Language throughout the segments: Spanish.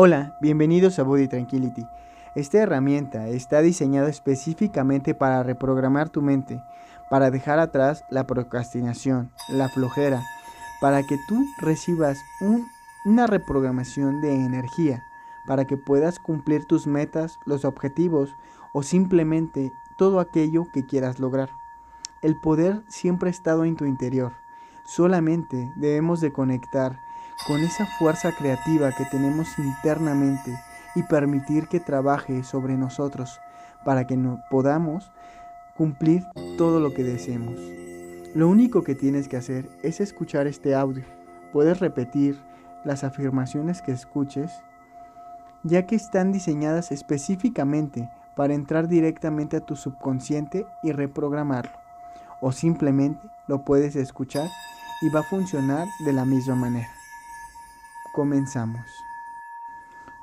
Hola, bienvenidos a Body Tranquility. Esta herramienta está diseñada específicamente para reprogramar tu mente, para dejar atrás la procrastinación, la flojera, para que tú recibas una reprogramación de energía, para que puedas cumplir tus metas, los objetivos o simplemente todo aquello que quieras lograr. El poder siempre ha estado en tu interior. Solamente debemos de conectar con esa fuerza creativa que tenemos internamente y permitir que trabaje sobre nosotros para que podamos cumplir todo lo que deseemos. Lo único que tienes que hacer es escuchar este audio. Puedes repetir las afirmaciones que escuches, ya que están diseñadas específicamente para entrar directamente a tu subconsciente y reprogramarlo. O simplemente lo puedes escuchar y va a funcionar de la misma manera. Comenzamos.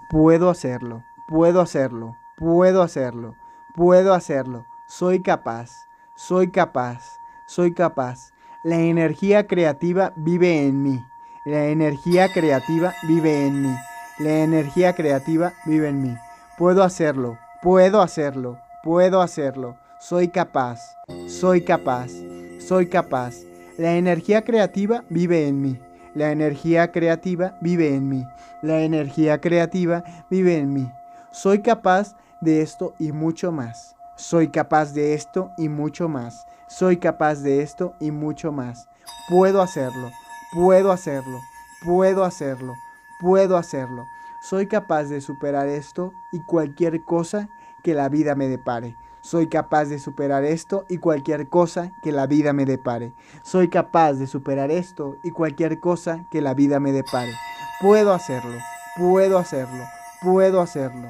Puedo hacerlo, puedo hacerlo, puedo hacerlo, puedo hacerlo. Soy capaz, soy capaz, soy capaz. La energía creativa vive en mí. La energía creativa vive en mí. La energía creativa vive en mí. Puedo hacerlo, puedo hacerlo, puedo hacerlo. Soy capaz, soy capaz, soy capaz. La energía creativa vive en mí. La energía creativa vive en mí. La energía creativa vive en mí. Soy capaz de esto y mucho más. Soy capaz de esto y mucho más. Soy capaz de esto y mucho más. Puedo hacerlo, puedo hacerlo, puedo hacerlo, puedo hacerlo. Soy capaz de superar esto y cualquier cosa que la vida me depare. Soy capaz de superar esto y cualquier cosa que la vida me depare. Soy capaz de superar esto y cualquier cosa que la vida me depare. Puedo hacerlo, puedo hacerlo, puedo hacerlo,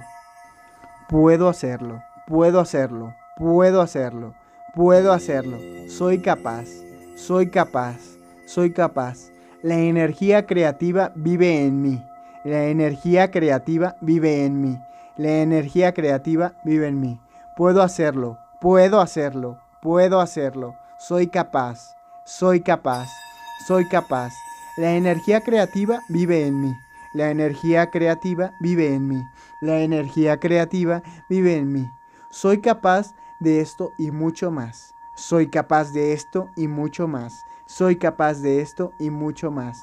puedo hacerlo, puedo hacerlo, puedo hacerlo, puedo hacerlo. Soy capaz, soy capaz, soy capaz. La energía creativa vive en mí. La energía creativa vive en mí. La energía creativa vive en mí. Puedo hacerlo, puedo hacerlo, puedo hacerlo. Soy capaz, soy capaz, soy capaz. La energía creativa vive en mí. La energía creativa vive en mí. La energía creativa vive en mí. Soy capaz de esto y mucho más. Soy capaz de esto y mucho más. Soy capaz de esto y mucho más.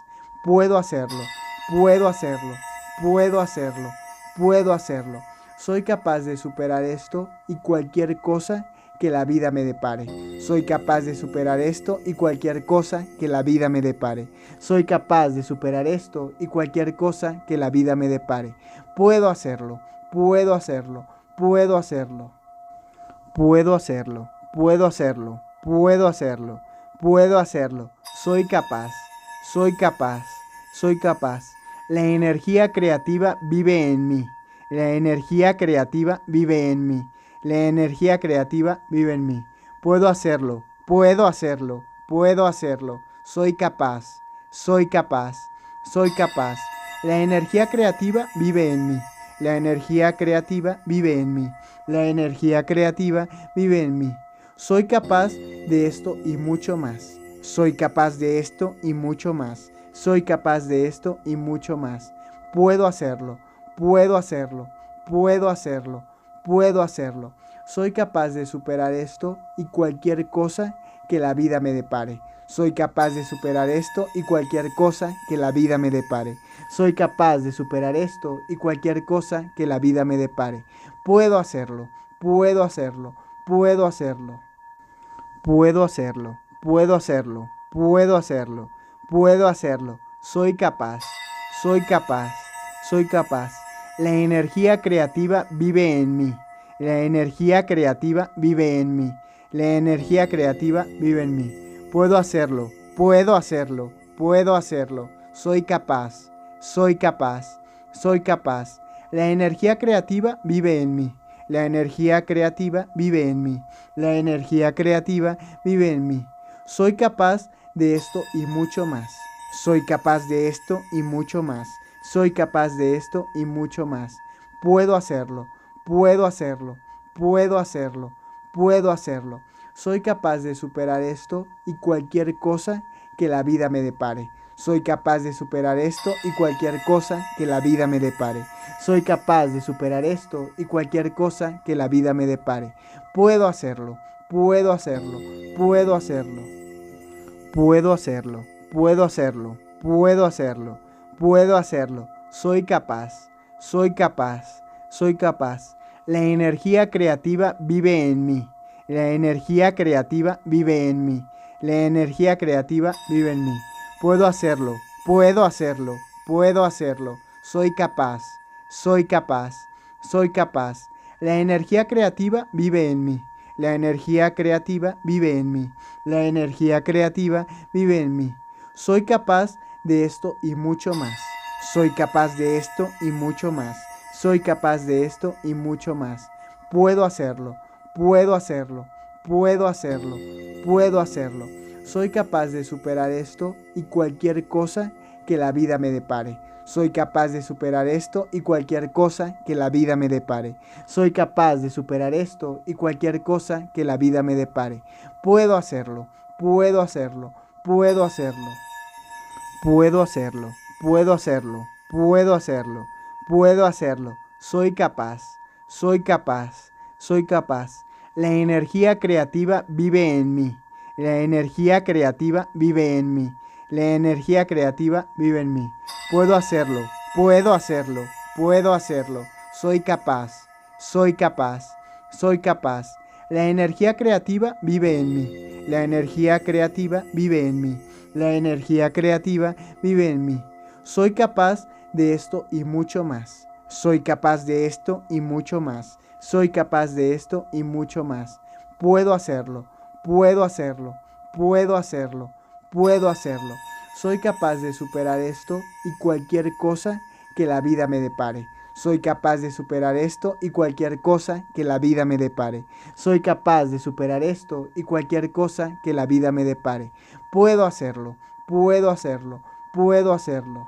Puedo hacerlo, puedo hacerlo, puedo hacerlo, puedo hacerlo. Soy capaz de superar esto y cualquier cosa que la vida me depare. Soy capaz de superar esto y cualquier cosa que la vida me depare. Soy capaz de superar esto y cualquier cosa que la vida me depare. Puedo hacerlo, puedo hacerlo, puedo hacerlo. Puedo hacerlo, puedo hacerlo, puedo hacerlo, puedo hacerlo. Soy capaz, soy capaz, soy capaz. La energía creativa vive en mí. La energía creativa vive en mí. La energía creativa vive en mí. Puedo hacerlo, puedo hacerlo, puedo hacerlo. Soy capaz, soy capaz, soy capaz. La energía creativa vive en mí. La energía creativa vive en mí. La energía creativa vive en mí. Soy capaz de esto y mucho más. Soy capaz de esto y mucho más. Soy capaz de esto y mucho más. Puedo hacerlo, puedo hacerlo, puedo hacerlo, puedo hacerlo. Soy capaz de superar esto y cualquier cosa que la vida me depare. Soy capaz de superar esto y cualquier cosa que la vida me depare. Soy capaz de superar esto y cualquier cosa que la vida me depare. Puedo hacerlo, puedo hacerlo, puedo hacerlo, puedo hacerlo, puedo hacerlo, puedo hacerlo, puedo hacerlo. Soy capaz, soy capaz, soy capaz. La energía creativa vive en mí. La energía creativa vive en mí. La energía creativa vive en mí. Puedo hacerlo, puedo hacerlo, puedo hacerlo. Soy capaz, soy capaz, soy capaz. La energía creativa vive en mí. La energía creativa vive en mí. La energía creativa vive en mí. Soy capaz de esto y mucho más. Soy capaz de esto y mucho más. Soy capaz de esto y mucho más. Puedo hacerlo, puedo hacerlo, puedo hacerlo, puedo hacerlo. Soy capaz de superar esto y cualquier cosa que la vida me depare. Soy capaz de superar esto y cualquier cosa que la vida me depare. Soy capaz de superar esto y cualquier cosa que la vida me depare. Puedo hacerlo, puedo hacerlo, puedo hacerlo. Puedo hacerlo, puedo hacerlo, puedo hacerlo, puedo hacerlo. Soy capaz, soy capaz, soy capaz. La energía creativa vive en mí. La energía creativa vive en mí. La energía creativa vive en mí. Puedo hacerlo, puedo hacerlo, puedo hacerlo. Soy capaz, soy capaz, soy capaz. La energía creativa vive en mí. La energía creativa vive en mí. La energía creativa vive en mí. Soy capaz de esto y mucho más. Soy capaz de esto y mucho más. Soy capaz de esto y mucho más. Puedo hacerlo, puedo hacerlo, puedo hacerlo, puedo hacerlo. Soy capaz de superar esto y cualquier cosa que la vida me depare. Soy capaz de superar esto y cualquier cosa que la vida me depare. Soy capaz de superar esto y cualquier cosa que la vida me depare. Puedo hacerlo, puedo hacerlo, puedo hacerlo. Puedo hacerlo, puedo hacerlo, puedo hacerlo, puedo hacerlo. Soy capaz, soy capaz, soy capaz. La energía creativa vive en mí. La energía creativa vive en mí. La energía creativa vive en mí. Puedo hacerlo, puedo hacerlo, puedo hacerlo. Soy capaz, soy capaz, soy capaz. La energía creativa vive en mí. La energía creativa vive en mí. La energía creativa vive en mí. Soy capaz de esto y mucho más. Soy capaz de esto y mucho más. Soy capaz de esto y mucho más. Puedo hacerlo, puedo hacerlo, puedo hacerlo, puedo hacerlo. Soy capaz de superar esto y cualquier cosa que la vida me depare. Soy capaz de superar esto y cualquier cosa que la vida me depare. Soy capaz de superar esto y cualquier cosa que la vida me depare. Puedo hacerlo, puedo hacerlo, puedo hacerlo.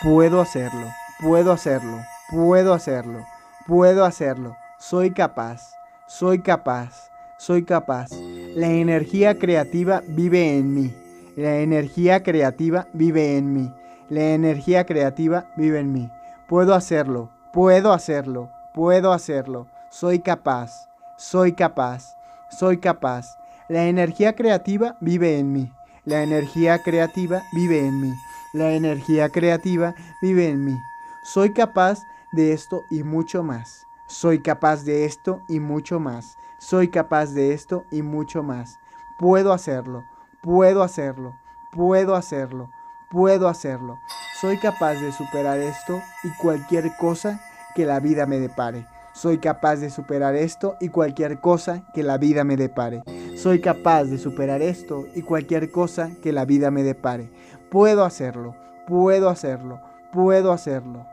Puedo hacerlo, puedo hacerlo, puedo hacerlo, puedo hacerlo. Soy capaz, soy capaz, soy capaz. La energía creativa vive en mí. La energía creativa vive en mí. La energía creativa vive en mí. Puedo hacerlo, puedo hacerlo, puedo hacerlo. Soy capaz, soy capaz, soy capaz. La energía creativa vive en mí. La energía creativa vive en mí. La energía creativa vive en mí. Soy capaz de esto y mucho más. Soy capaz de esto y mucho más. Soy capaz de esto y mucho más. Puedo hacerlo, puedo hacerlo, puedo hacerlo, puedo hacerlo. Soy capaz de superar esto y cualquier cosa que la vida me depare. Soy capaz de superar esto y cualquier cosa que la vida me depare. Soy capaz de superar esto y cualquier cosa que la vida me depare. Puedo hacerlo, puedo hacerlo, puedo hacerlo.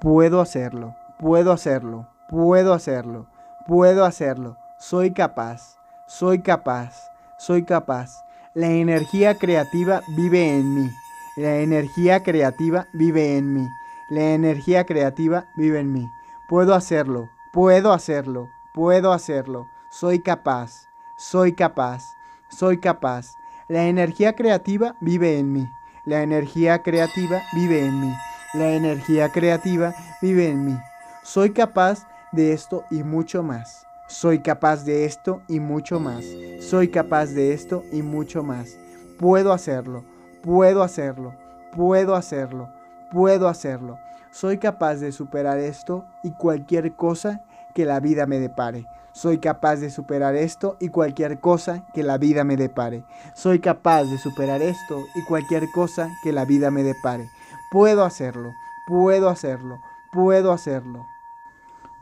Puedo hacerlo, puedo hacerlo, puedo hacerlo, puedo hacerlo. Soy capaz, soy capaz, soy capaz. La energía creativa vive en mí. La energía creativa vive en mí. La energía creativa vive en mí. Puedo hacerlo, puedo hacerlo, puedo hacerlo. Soy capaz, soy capaz, soy capaz. La energía creativa vive en mí. La energía creativa vive en mí. La energía creativa vive en mí. Soy capaz de esto y mucho más. Soy capaz de esto y mucho más. Soy capaz de esto y mucho más. Puedo hacerlo, puedo hacerlo, puedo hacerlo, puedo hacerlo. Soy capaz de superar esto y cualquier cosa que la vida me depare. Soy capaz de superar esto y cualquier cosa que la vida me depare. Soy capaz de superar esto y cualquier cosa que la vida me depare. Puedo hacerlo, puedo hacerlo, puedo hacerlo.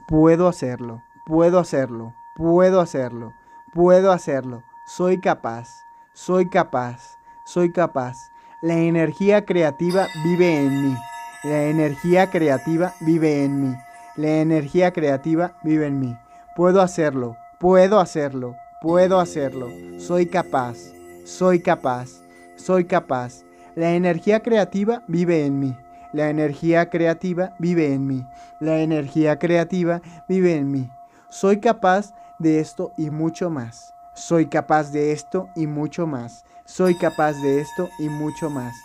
Puedo hacerlo, puedo hacerlo, puedo hacerlo, puedo hacerlo. Soy capaz, soy capaz, soy capaz. La energía creativa vive en mí. La energía creativa vive en mí. La energía creativa vive en mí. Puedo hacerlo, puedo hacerlo, puedo hacerlo. Soy capaz, soy capaz, soy capaz. La energía creativa vive en mí. La energía creativa vive en mí. La energía creativa vive en mí. Soy capaz de esto y mucho más. Soy capaz de esto y mucho más. Soy capaz de esto y mucho más.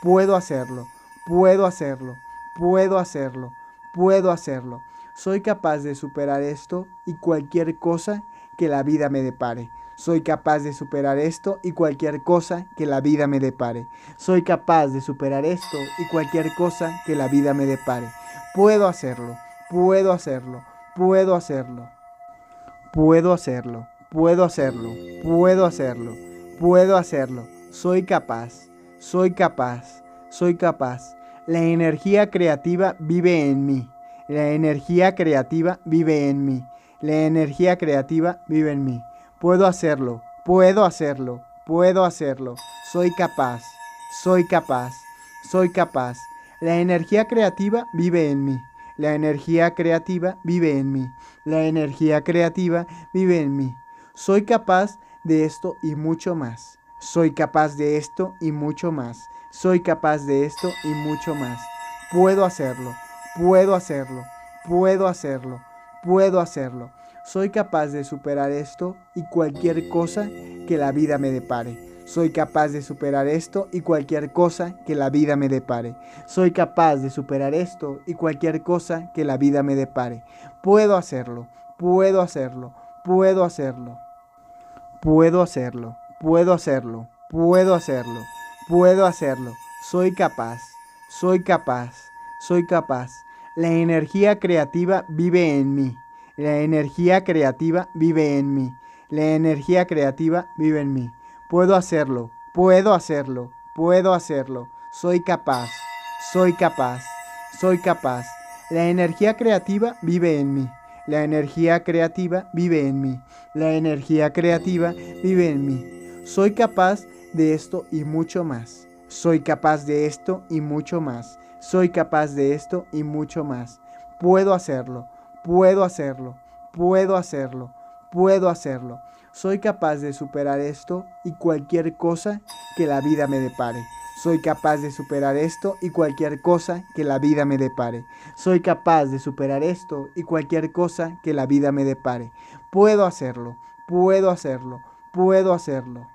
Puedo hacerlo, puedo hacerlo, puedo hacerlo, puedo hacerlo. Soy capaz de superar esto y cualquier cosa que la vida me depare. Soy capaz de superar esto y cualquier cosa que la vida me depare. Soy capaz de superar esto y cualquier cosa que la vida me depare. Puedo hacerlo, puedo hacerlo, puedo hacerlo. Puedo hacerlo, puedo hacerlo, puedo hacerlo, puedo hacerlo. Soy capaz, soy capaz, soy capaz. La energía creativa vive en mí. La energía creativa vive en mí. La energía creativa vive en mí. Puedo hacerlo, puedo hacerlo, puedo hacerlo. Soy capaz, soy capaz, soy capaz. La energía creativa vive en mí. La energía creativa vive en mí. La energía creativa vive en mí. Soy capaz de esto y mucho más. Soy capaz de esto y mucho más. Soy capaz de esto y mucho más. Puedo hacerlo. Puedo hacerlo. Puedo hacerlo. Puedo hacerlo. Soy capaz de superar esto y cualquier cosa que la vida me depare. Soy capaz de superar esto y cualquier cosa que la vida me depare. Soy capaz de superar esto y cualquier cosa que la vida me depare. Puedo hacerlo, puedo hacerlo, puedo hacerlo. Puedo hacerlo, puedo hacerlo, puedo hacerlo, puedo hacerlo. Soy capaz, soy capaz, soy capaz. La energía creativa vive en mí. La energía creativa vive en mí. La energía creativa vive en mí. Puedo hacerlo, puedo hacerlo, puedo hacerlo. Soy capaz, soy capaz, soy capaz. La energía creativa vive en mí. La energía creativa vive en mí. La energía creativa vive en mí. Soy capaz de esto y mucho más. Soy capaz de esto y mucho más. Soy capaz de esto y mucho más. Puedo hacerlo, puedo hacerlo, puedo hacerlo, puedo hacerlo. Soy capaz de superar esto y cualquier cosa que la vida me depare. Soy capaz de superar esto y cualquier cosa que la vida me depare. Soy capaz de superar esto y cualquier cosa que la vida me depare. Puedo hacerlo, puedo hacerlo, puedo hacerlo,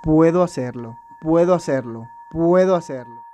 puedo hacerlo, puedo hacerlo, puedo hacerlo.